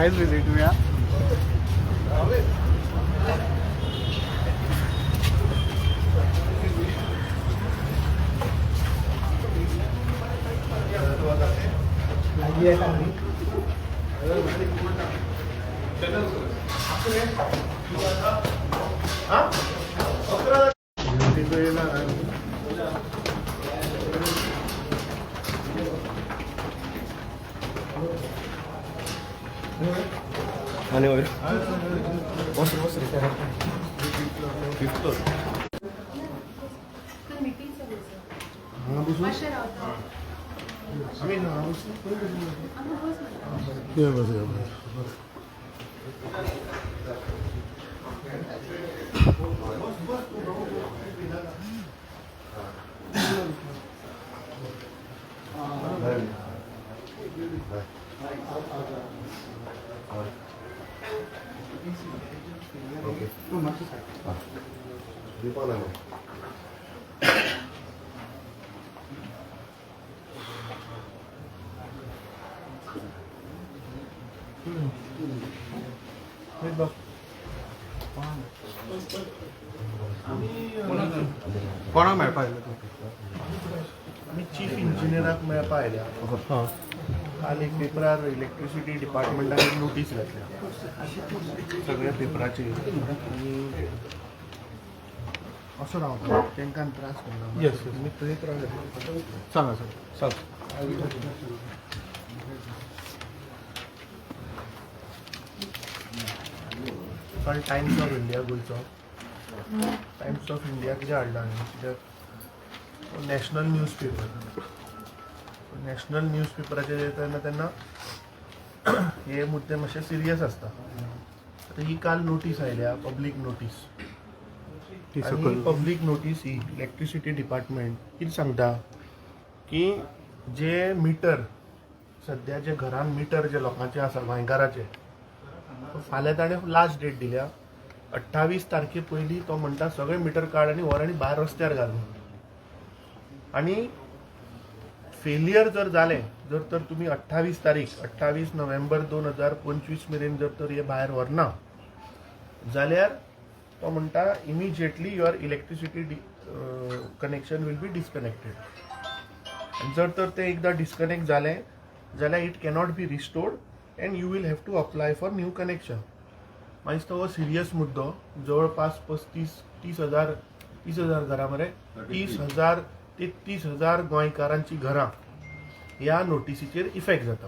Surprise visit मिळा. आणि कोणाक मेळपा आयलो तूं? आमी चीफ इंजिनियराक मेळपा आयल्या. काल एक पेपरार इलेक्ट्रिसिटी डिपार्टमेंटान एक नोटीस घातल्या सगळ्या पेपराचेर आनी असो रावता तांकां त्रास करना. Yes, तुमी थंयच रावले. सांगा सर सांग. काल टायम्स ऑफ इंडिया गोंयचो टायम्स ऑफ इंडिया कितें हाडला हांवें कित्याक national news paper national news पेपराचेर येता तेन्ना हे मुद्दे मातशे सिरियस आसता. आतां ही काल नोटीस आयल्या पब्लीक नोटीस आनी पब्लीक नोटीस ही इलेक्ट्रिसिटी डिपार्टमेंट कितें सांगता की जे मिटर सद्या जे घरान मिटर जे लोकांचे आसा गोंयकाराचे फाल्यां ताणें लास्ट डेट दिल्या 28 तारखे पयलीं तो म्हणटा सगळे मिटर काड आनी व्हर आनी भायर रस्त्यार घाल. आनी फेलियर जर जालें जर तर तुमी 28 नोव्हेंबर 2025 मेरेन जर तर हे भायर व्हरना जाल्यार तो म्हणटा immediately your electricity connection will be disconnected. आनी जर तर तें एकदां डिस्कनेक्ट जालें जाल्यार it cannot be restored and you will have to apply for new connection. म्हाका दिसता हो सिरियस मुद्दो. जवळपास 30 हजार घरां मरे 30,000 गोंयकारांची घरां ह्या नोटिसीचेर इफेक्ट जाता.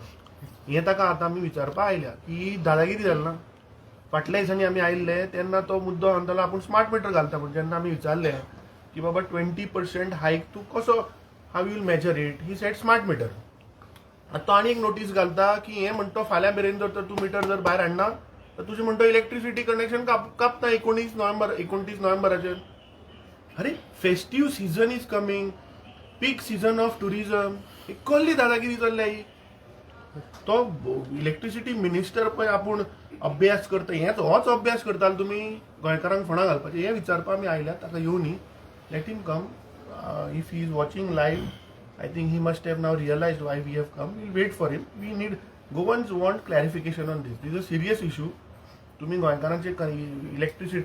हें ताका आतां आमी विचारपा आयल्या की दादागिरी जाली ना. फाटल्या दिसांनी आमी आयिल्ले तेन्ना तो मुद्दो सांगतालो आपूण स्मार्ट मिटर घालता पूण जेन्ना आमी विचारलें की बाबा 20% हायक तूं कसो how you'll measure it he said smart meter. आतां तो आनी एक नोटीस घालता की हें म्हणतो फाल्यां मेरेन जर तर तूं मिटर जर भायर हाडना तर तुजें म्हणतो इलेक्ट्रिसिटी कनेक्शन कापता 29 नोव्हेंबराचेर. अरे festive season is coming, peak season of tourism, ही कसली दादागिरी चल्ल्या ही. तो इलेक्ट्रिसिटी मिनिस्टर पळय आपूण अभ्यास करता होच अभ्यास करतालो तुमी गोंयकारांक फोंडा घालपाचें हें विचारपा आमी आयल्या. ताका येवनी let him come if he is watching live. I think he must have now realized why we have come. We'll wait for him. We need Goans want clarification on this. This is a serious issue. तुम्ही गोंयकारांचे electricity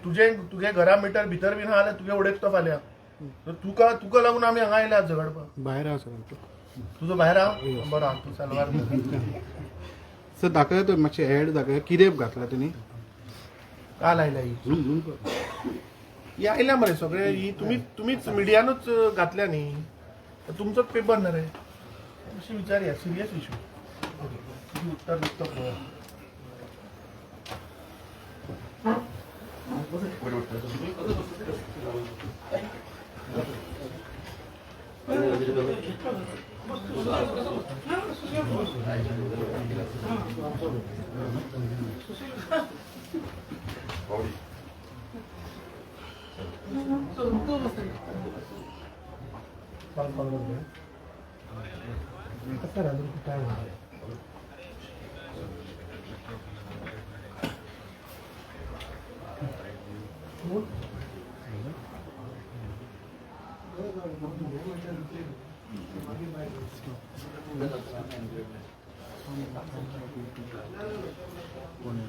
तुगे घरा metre भितर बी ना जाल्यार तुगे उडयता फाल्यां. तुका लागून आमी हांगा आयल्यात झगडपाक. भायर आसा तुजो भायर आहा बरो आहा तूं सलवार सर दाखय तर मातशें एड दाखय कितें घातला तुमी. काल आयल्या ही आयल्या मरे सगळे ही तुमीच मिडियानूच घातल्या न्ही. तुमचोच पेपर ना रे अशी विचारया सिरियस इशू. उत्तर दिसतो पळय. कोण आहे?